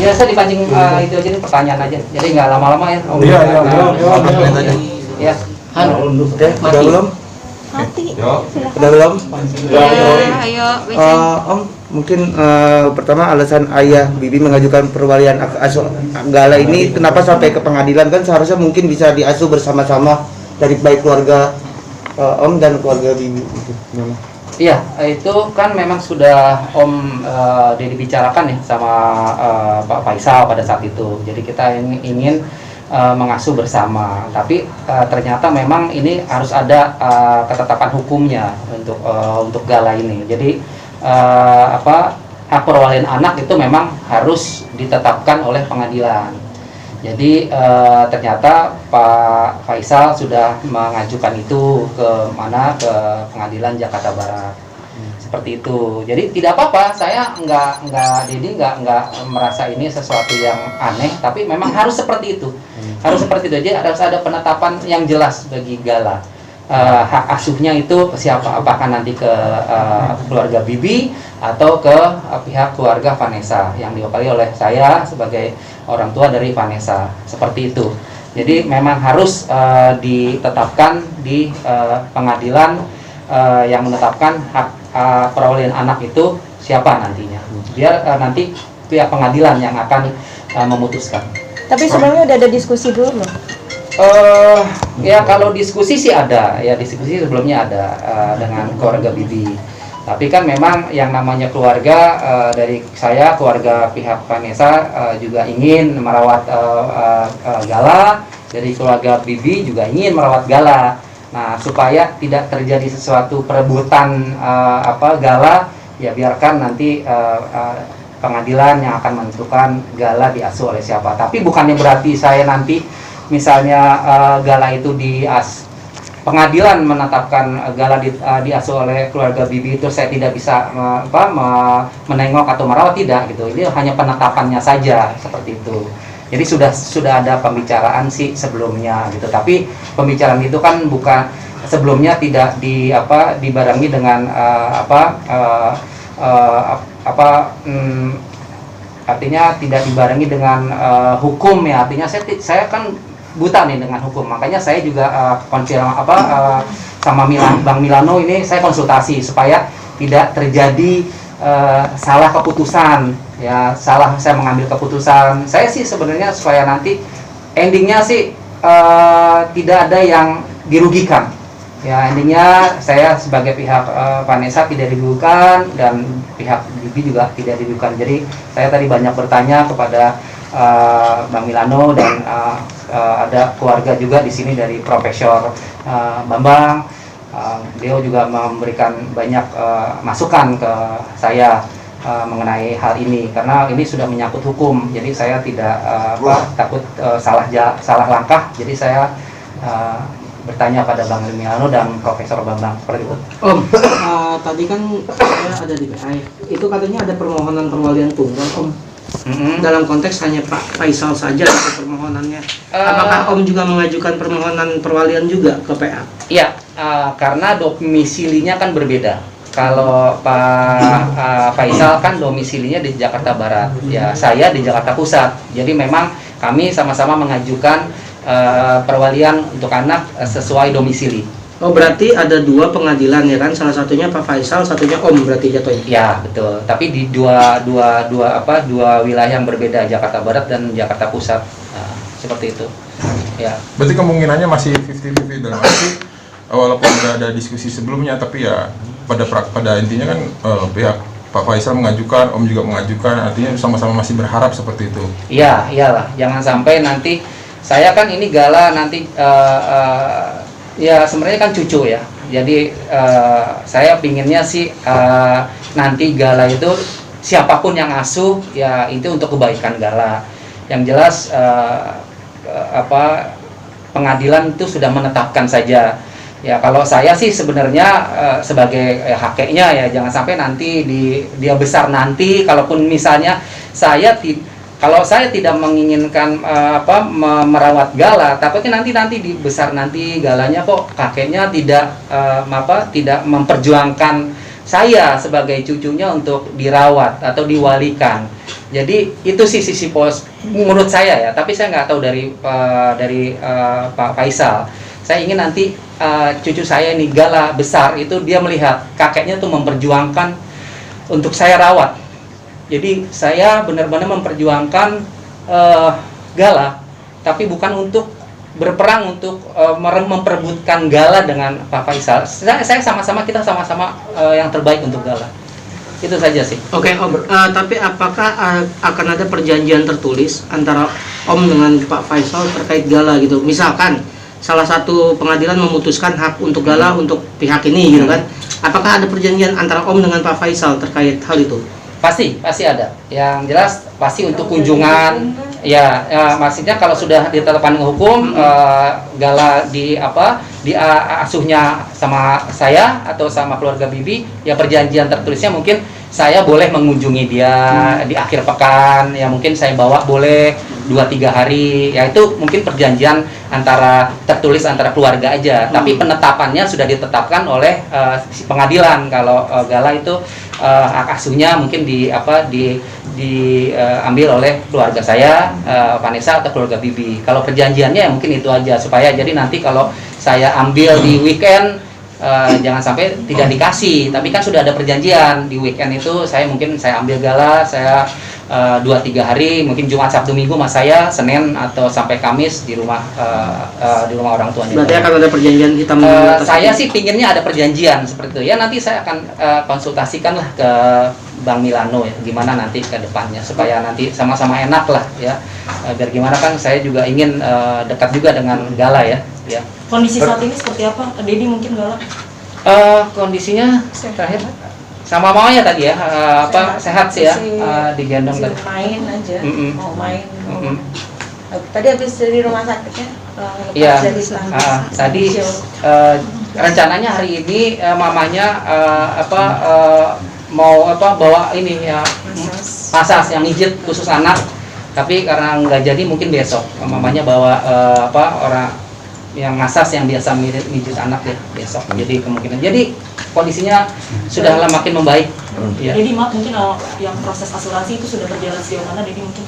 Biasa dipancing itu aja nih, pertanyaan aja. Jadi nggak lama-lama ya. Iya. Iya. Oke, udah belum? Mati. Udah belum? Ayo, Om, mungkin pertama alasan ayah Bibi mengajukan perwalian asuh Gala ini kenapa sampai ke pengadilan? Kan seharusnya mungkin bisa diasuh bersama-sama dari baik keluarga Om dan keluarga Bibi. Iya, itu kan memang sudah Om dibicarakan ya sama Pak Faisal pada saat itu. Jadi kita ingin mengasuh bersama, tapi ternyata memang ini harus ada ketetapan hukumnya untuk Gala ini. Jadi hak perwalian anak itu memang harus ditetapkan oleh pengadilan. Jadi ternyata Pak Faisal sudah mengajukan itu ke pengadilan Jakarta Barat. Seperti itu. Jadi tidak apa-apa, saya nggak merasa ini sesuatu yang aneh, tapi memang harus seperti itu. Harus seperti itu aja, harus ada penetapan yang jelas bagi Gala. Hak asuhnya itu ke siapa? Apakah nanti ke keluarga Bibi atau ke pihak keluarga Vanessa yang diwakili oleh saya sebagai orang tua dari Vanessa. Seperti itu. Jadi memang harus ditetapkan di pengadilan yang menetapkan hak perwalian anak itu siapa nantinya. Biar nanti pihak pengadilan yang akan memutuskan. Tapi sebelumnya udah ada diskusi dulu belum? Ya kalau diskusi sih ada, ya diskusi sebelumnya ada dengan keluarga Bibi. Tapi kan memang yang namanya keluarga dari saya, keluarga pihak Vanessa juga ingin merawat Gala, dari keluarga Bibi juga ingin merawat Gala. Nah, supaya tidak terjadi sesuatu perebutan Gala, ya biarkan nanti pengadilan yang akan menentukan Gala diasuh oleh siapa. Tapi bukannya berarti saya nanti misalnya Gala itu pengadilan menetapkan Gala diasuh oleh keluarga Bibi, itu saya tidak bisa menengok atau merawat, tidak gitu. Ini hanya penetapannya saja seperti itu. Jadi sudah ada pembicaraan sih sebelumnya gitu. Tapi pembicaraan itu kan bukan sebelumnya tidak dibarengi dengan artinya tidak dibarengi dengan hukum ya. Artinya saya kan buta nih dengan hukum. Makanya saya juga sama Bang Milano ini saya konsultasi supaya tidak terjadi salah keputusan ya, saya mengambil keputusan. Saya sih sebenarnya supaya nanti endingnya sih tidak ada yang dirugikan ya. Endingnya saya sebagai pihak Vanessa tidak dirugikan dan pihak Bibi juga tidak dirugikan. Jadi saya tadi banyak bertanya kepada Bang Milano dan ada keluarga juga di sini dari Profesor Bambang. Beliau juga memberikan banyak masukan ke saya mengenai hal ini, karena ini sudah menyangkut hukum. Jadi saya tidak takut salah langkah. Jadi saya bertanya pada Bang Milano dan Profesor Bambang seperti itu. Om, tadi kan saya ada di PI. Itu katanya ada permohonan perwalian tunggal, Om. Dalam konteks hanya Pak Faisal saja itu permohonannya. Apakah Om juga mengajukan permohonan perwalian juga ke PA? Iya, karena domisilinya kan berbeda. Kalau Pak Faisal kan domisilinya di Jakarta Barat, ya saya di Jakarta Pusat. Jadi memang kami sama-sama mengajukan perwalian untuk anak sesuai domisili. Oh, berarti ada dua pengadilan ya kan? Salah satunya Pak Faisal, satunya Om berarti jatuhnya. Ya, betul. Tapi di dua wilayah yang berbeda, Jakarta Barat dan Jakarta Pusat. Nah, seperti itu. Ya. Berarti kemungkinannya masih 50-50 dalam arti walaupun sudah ada diskusi sebelumnya, tapi ya pada intinya kan pihak Pak Faisal mengajukan, Om juga mengajukan, artinya sama-sama masih berharap seperti itu. Iya, iyalah. Jangan sampai nanti saya kan ini Gala nanti ya sebenarnya kan cucu ya. Jadi saya pinginnya sih nanti Gala itu siapapun yang asuh ya itu untuk kebaikan Gala. Yang jelas pengadilan itu sudah menetapkan saja. Ya kalau saya sih sebenarnya sebagai hakeknya ya jangan sampai nanti dia besar nanti, kalaupun misalnya kalau saya tidak menginginkan merawat Gala, takutnya nanti besar nanti Galanya kok kakeknya tidak memperjuangkan saya sebagai cucunya untuk dirawat atau diwalikan. Jadi itu sih sisi menurut saya ya, tapi saya nggak tahu dari Pak Faisal. Saya ingin nanti cucu saya ini Gala besar itu dia melihat kakeknya tuh memperjuangkan untuk saya rawat. Jadi saya benar-benar memperjuangkan Gala, tapi bukan untuk berperang untuk memperebutkan Gala dengan Pak Faisal. Saya sama-sama, kita sama-sama yang terbaik untuk Gala. Itu saja sih. Oke Om, tapi apakah akan ada perjanjian tertulis antara Om dengan Pak Faisal terkait Gala gitu? Misalkan salah satu pengadilan memutuskan hak untuk Gala untuk pihak ini gitu kan? Apakah ada perjanjian antara Om dengan Pak Faisal terkait hal itu? Pasti ada. Yang jelas pasti untuk kunjungan. Ya, maksudnya kalau sudah ditetapkan hukum, Gala asuhnya sama saya atau sama keluarga Bibi, ya perjanjian tertulisnya mungkin saya boleh mengunjungi dia di akhir pekan, ya mungkin saya bawa boleh 2-3 hari, ya itu mungkin perjanjian tertulis antara keluarga aja. Tapi penetapannya sudah ditetapkan oleh si pengadilan kalau Gala itu hak asuhnya mungkin diambil oleh keluarga saya, Vanessa atau keluarga Bibi. Kalau perjanjiannya ya mungkin itu aja, supaya jadi nanti kalau saya ambil di weekend jangan sampai tidak dikasih. Tapi kan sudah ada perjanjian di weekend itu saya ambil Gala, saya 2-3 hari, mungkin Jumat, Sabtu, Minggu mas saya, Senin atau sampai Kamis di rumah orang tuanya. Berarti akan ada perjanjian hitam saya sih pinginnya ada perjanjian seperti itu. Ya nanti saya akan konsultasikan lah ke Bang Milano ya, gimana nanti ke depannya supaya nanti sama-sama enak lah ya. Biar gimana kan saya juga ingin dekat juga dengan Gala ya. Kondisi saat ini seperti apa? Dedi mungkin Gala? Kondisinya terakhir sama mamanya tadi ya, sehat sih ya, digendong tadi. Main aja, mau main. Tadi habis dari rumah sakitnya? Iya, tadi rencananya hari ini mamanya mau bawa ini ya masas yang mijit khusus anak, tapi karena nggak jadi mungkin besok mamanya bawa orang yang masas yang biasa mijit anak ya besok. Jadi kemungkinan kondisinya sudah makin membaik. Ya. Jadi maaf mungkin yang proses asuransi itu sudah berjalan sejauh mana Dedi mungkin?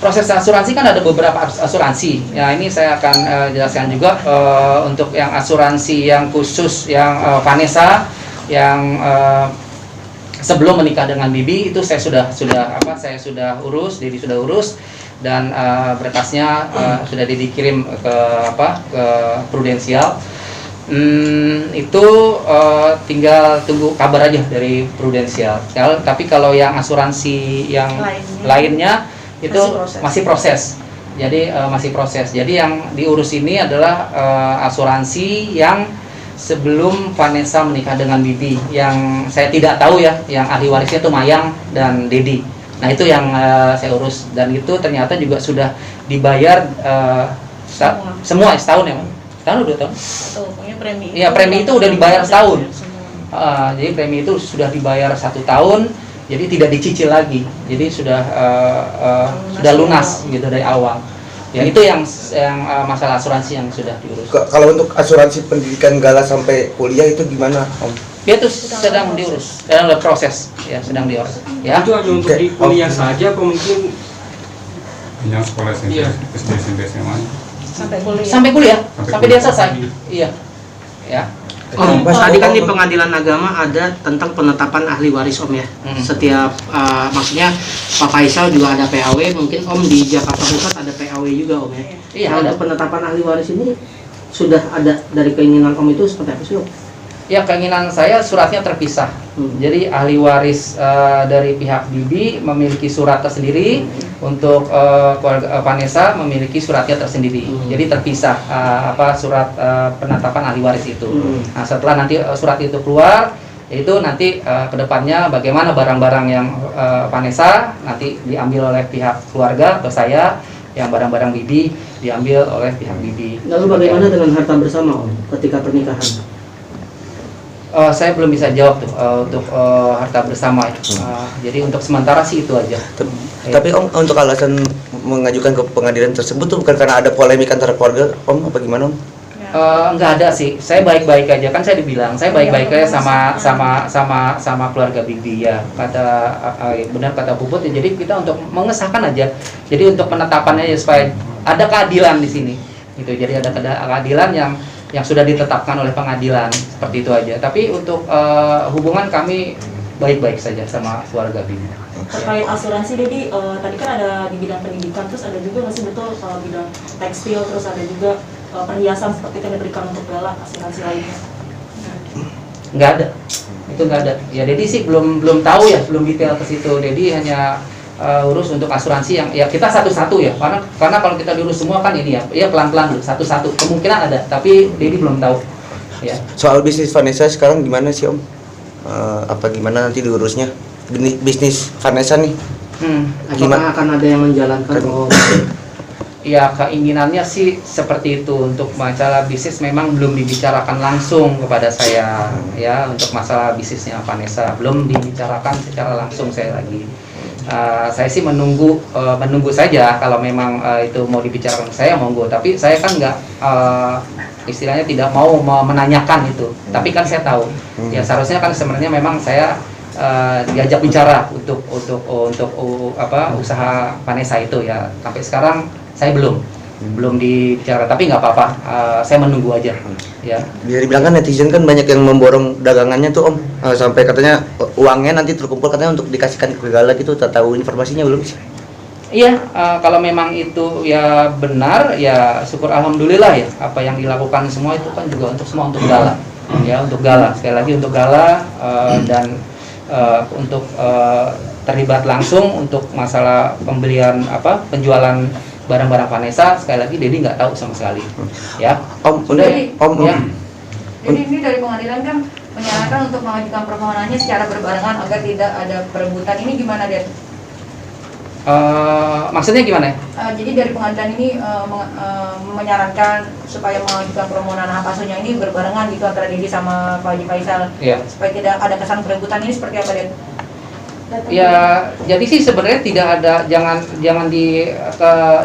Proses asuransi kan ada beberapa asuransi. Ya ini saya akan jelaskan juga untuk yang asuransi yang khusus yang Vanessa yang sebelum menikah dengan Bibi itu saya sudah urus, Dedi sudah urus dan berkasnya sudah dikirim ke Prudensial. Itu tinggal tunggu kabar aja dari Prudensial. Tapi kalau yang asuransi yang lainnya itu masih proses. Jadi masih proses. Jadi yang diurus ini adalah asuransi yang sebelum Vanessa menikah dengan Bibi. Yang saya tidak tahu ya, yang ahli warisnya itu Mayang dan Dedi. Nah itu yang saya urus dan itu ternyata juga sudah dibayar semua setahun ya, setahun 2 tahun. Pokoknya premi. Iya premi itu udah dibayar setahun. Jadi premi itu sudah dibayar 1 tahun, jadi tidak dicicil lagi. Jadi sudah lunas gitu dari awal. Ya itu yang masalah asuransi yang sudah diurus. Kalau untuk asuransi pendidikan Gala sampai kuliah itu gimana Om? Dia tuh sedang diurus, sedang proses, ya sedang diurus. Ya. Itu hanya untuk di kuliah saja, atau mungkin yang sekolah SMP, SD, SMP, SMA Sampai kuliah. Sampai dia selesai. Iya. Ya. Tadi kan di pengadilan agama ada tentang penetapan ahli waris Om ya. Setiap maksudnya Pak Faisal juga ada PAW, mungkin Om di Jakarta Pusat ada PAW juga Om ya. Iya, Nah, ada. untuk penetapan ahli waris ini sudah ada dari keinginan Om itu seperti apa sih Om? Ya keinginan saya suratnya terpisah. Jadi ahli waris dari pihak Bibi memiliki surat tersendiri, untuk keluarga Vanessa memiliki suratnya tersendiri. Jadi terpisah surat penetapan ahli waris itu. Nah setelah nanti surat itu keluar, itu nanti kedepannya bagaimana barang-barang yang Vanessa nanti diambil oleh pihak keluarga atau saya, yang barang-barang Bibi diambil oleh pihak Bibi. Lalu bagaimana dengan harta bersama Om ketika pernikahan? Saya belum bisa jawab tuh untuk harta bersama. Jadi untuk sementara sih itu aja. Tapi Om, untuk alasan mengajukan ke pengadilan tersebut tuh bukan karena ada polemik antara keluarga Om, apa gimana Om? Ya, Nggak ada sih, saya baik-baik aja, kan saya dibilang saya baik-baik aja sama keluarga Bibi ya, benar kata Puput ya. Jadi kita untuk mengesahkan aja, jadi untuk penetapannya ya, supaya ada keadilan di sini gitu. Jadi ada keadilan yang sudah ditetapkan oleh pengadilan, seperti itu aja. Tapi untuk hubungan kami baik-baik saja sama keluarga Bibi. Terkait asuransi, jadi tadi kan ada di bidang pendidikan, terus ada juga masih betul bidang tekstil, terus ada juga perhiasan seperti itu yang diberikan untuk Gala, asuransi lainnya? Nggak ada, itu nggak ada. Ya Dedi sih belum tahu ya, belum detail ke situ. Dedi hanya urus untuk asuransi yang ya kita satu-satu ya, karena kalau kita diurus semua kan ini ya pelan-pelan dulu, satu-satu. Kemungkinan ada, tapi Dedi belum tahu. Ya. Soal bisnis Vanessa sekarang gimana sih Om? Apa gimana nanti diurusnya? Bisnis Vanessa nih? Apakah akan ada yang menjalankan? Ya keinginannya sih seperti itu. Untuk masalah bisnis memang belum dibicarakan langsung kepada saya ya, untuk masalah bisnisnya Vanessa belum dibicarakan secara langsung saya lagi. Saya sih menunggu saja kalau memang itu mau dibicarakan saya monggo, tapi saya kan nggak istilahnya tidak mau menanyakan itu, tapi kan saya tahu ya seharusnya kan sebenarnya memang saya diajak bicara untuk usaha Vanessa itu ya. Sampai sekarang saya belum dibicarakan, tapi nggak apa-apa, saya menunggu aja ya. Bisa dibilang kan netizen kan banyak yang memborong dagangannya tuh Om, sampai katanya uangnya nanti terkumpul katanya untuk dikasihkan ke Gala gitu. Tahu informasinya belum sih? Iya, kalau memang itu ya benar ya syukur alhamdulillah ya. Apa yang dilakukan semua itu kan juga untuk Gala ya, untuk Gala, sekali lagi untuk Gala, dan untuk terlibat langsung untuk masalah pembelian penjualan barang-barang Vanessa, sekali lagi Dedi nggak tahu sama sekali ya. Om, Sudah ya. Jadi ini dari pengadilan kan menyarankan untuk mengajukan permohonannya secara berbarengan agar tidak ada perebutan. Ini gimana, Den? Maksudnya gimana? Jadi dari pengadilan ini menyarankan supaya mengajukan permohonan hak asuhnya ini berbarengan gitu antara Dedi sama Pak Haji Faisal, supaya tidak ada kesan perebutan. Ini seperti apa, Den? Ya, jadi sih sebenarnya tidak ada, jangan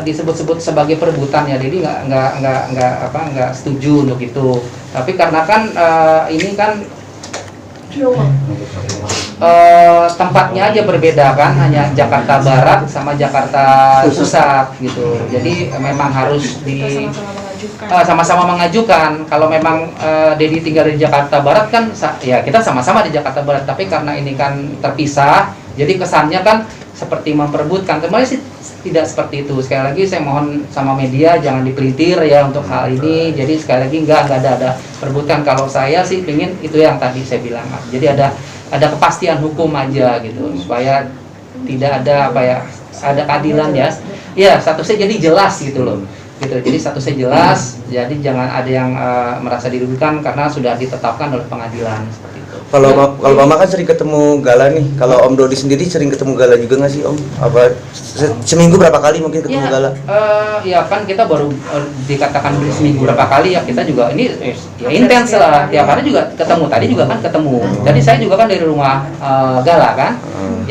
disebut-sebut sebagai perebutan ya. Jadi nggak setuju untuk itu. Tapi karena kan ini kan tempatnya aja berbeda kan, hanya Jakarta Barat sama Jakarta Pusat gitu. Jadi memang harus sama-sama mengajukan. Kalau memang Dedi tinggal di Jakarta Barat kan ya kita sama-sama di Jakarta Barat, tapi karena ini kan terpisah, jadi kesannya kan seperti memperebutkan. Kemarin sih tidak seperti itu. Sekali lagi saya mohon sama media jangan dipelintir ya untuk hal ini. Jadi sekali lagi nggak ada perebutan. Kalau saya sih ingin itu yang tadi saya bilang. Jadi ada kepastian hukum aja gitu, supaya tidak ada ada keadilan ya. Ya, statusnya jadi jelas gitu loh. Gitu. Jadi statusnya jelas, jadi jangan ada yang merasa dirugikan karena sudah ditetapkan oleh pengadilan seperti itu. Kalau Mama kan sering ketemu Gala nih, kalau Om Dodi sendiri sering ketemu Gala juga nggak sih Om? Apa seminggu berapa kali mungkin ketemu Gala? Ya kan kita baru dikatakan seminggu berapa kali ya, kita juga ini ya intens lah, tiap hari juga ketemu, tadi juga kan ketemu. Jadi saya juga kan dari rumah Gala kan,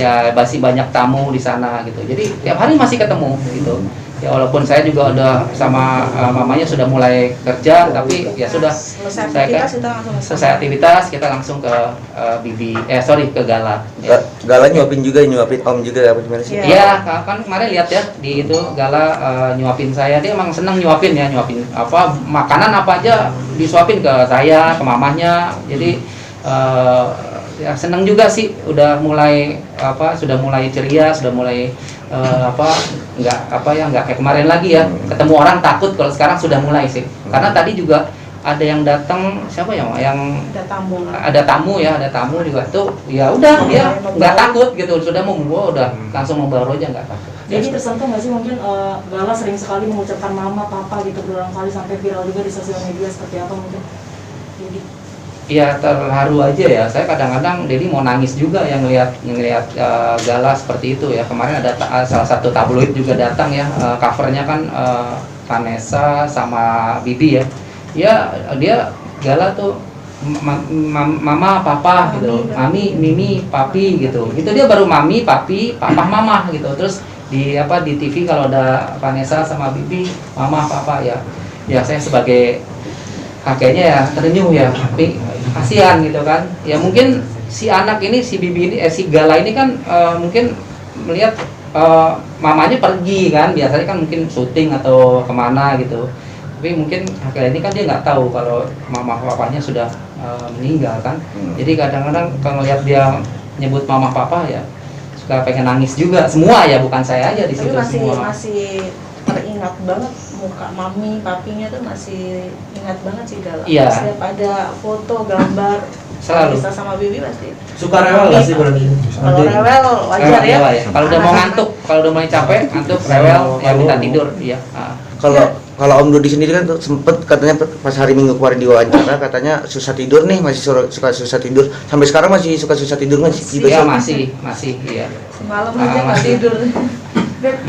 ya masih banyak tamu di sana gitu. Jadi tiap hari masih ketemu gitu. Ya walaupun saya juga udah sama mamanya sudah mulai kerja, tapi ya sudah selesai aktivitas kita langsung ke ke Gala. Ya. Gala nyuapin Om juga apa gimana sih? Iya, kan kemarin lihat ya di itu Gala nyuapin saya, dia emang seneng nyuapin makanan apa aja disuapin ke saya, ke mamahnya. Jadi ya seneng juga sih, udah mulai ceria, sudah mulai nggak kayak kemarin lagi ya, ketemu orang takut. Kalau sekarang sudah mulai sih, karena tadi juga ada yang datang, siapa ya, yang ada tamu juga tuh, ya udah dia nggak takut gitu, sudah mau membawa udah langsung membawa aja, nggak takut. Jadi tersentuh nggak sih mungkin Gala sering sekali mengucapkan mama, papa gitu berulang kali sampai viral juga di sosial media, seperti apa mungkin? Jadi ya terharu aja ya. Saya kadang-kadang Dedi mau nangis juga yang ngelihat Gala seperti itu ya. Kemarin ada salah satu tabloid juga datang ya, covernya kan Vanessa sama Bibi ya. Ya dia Gala tuh mama, papa gitu, mami, mimi, papi gitu. Itu dia baru mami, papi, papa, mama gitu. Terus di TV kalau ada Vanessa sama Bibi, mama, papa ya. Ya saya sebagai kakeknya ya terenyuh ya, tapi kasihan gitu kan. Ya mungkin si anak ini, si Bibi ini, si Gala ini kan mungkin melihat mamanya pergi kan, biasanya kan mungkin syuting atau kemana gitu. Tapi mungkin kakek ini kan dia nggak tahu kalau mama papanya sudah meninggal kan. Jadi kadang-kadang kalau ngelihat dia nyebut mama papa ya suka pengen nangis juga. Semua ya, bukan saya aja di Tapi situ semua. masih teringat banget muka mami, papinya tuh masih ingat banget sih Gala. Iya. Setiap ada foto, gambar, Selalu. Bisa sama Bibi pasti. Suka rewel nggak sih berarti? Kalau rewel wajar ya. Rewel ya. Kalau udah mau ngantuk, kalau udah mulai capek, ngantuk, rewel, ya minta tidur. Iya. Kalau Om Dodi sendiri kan tuh sempet katanya pas hari Minggu kemarin diwawancara katanya susah tidur nih, masih suka susah tidur. Sampai sekarang masih suka susah tidur nggak sih? Iya masih, iya. Semalam aja nggak masih. tidur.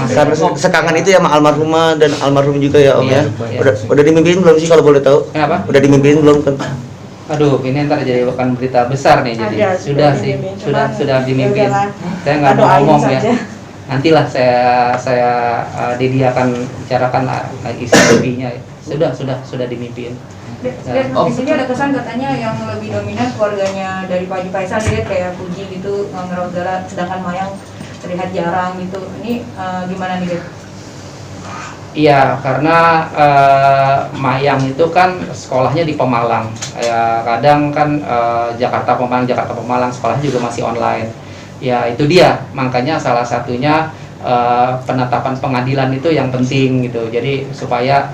Karena sekangen itu ya sama almarhumah dan almarhum juga ya Om Iya, ya. iya. Udah dimimpiin belum sih kalau boleh tahu? Kenapa? Udah dimimpiin belum kan? Aduh, ini ntar jadi bukan berita besar nih, jadi Ada, sudah sih, dimimpin. sudah Cuman, dimimpin. yaudahlah. Saya nggak mau Doain ngomong ya. saja. Nantilah saya Dedi akan bicarakan isi lebihnya. Sudah dimimpin. Di sini ada kesan katanya yang lebih dominan keluarganya dari Pak Haji Faisal, dia kayak Puji gitu ngerawat Gala, sedangkan Mayang terlihat jarang gitu. Ini gimana nih, Ded? Iya, karena Mayang itu kan sekolahnya di Pemalang. Ya, kadang kan Jakarta Pemalang sekolahnya juga masih online. Ya itu dia, makanya salah satunya penetapan pengadilan itu yang penting gitu. Jadi supaya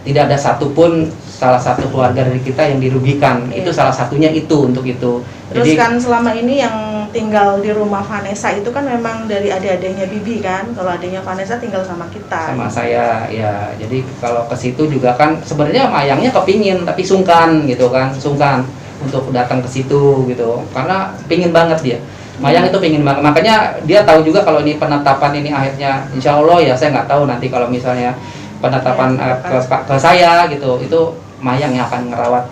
tidak ada satupun salah satu keluarga dari kita yang dirugikan. Iya. Itu salah satunya itu untuk itu. Terus Jadi kan selama ini yang tinggal di rumah Vanessa itu kan memang dari adik-adiknya Bibi kan. Kalau adiknya Vanessa tinggal sama kita. sama saya ya, jadi kalau ke situ juga kan sebenarnya Mayangnya kepingin tapi sungkan gitu kan, sungkan untuk datang ke situ gitu, karena pingin banget dia. Mayang itu pingin banget, makanya dia tahu juga kalau ini penetapan ini akhirnya Insya Allah ya, saya nggak tahu nanti kalau misalnya penetapan ke saya gitu, itu Mayang yang akan ngerawat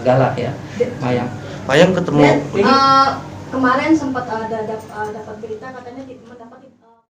Gala ya, Mayang. Mayang ketemu Kemarin sempat dapat berita katanya mendapat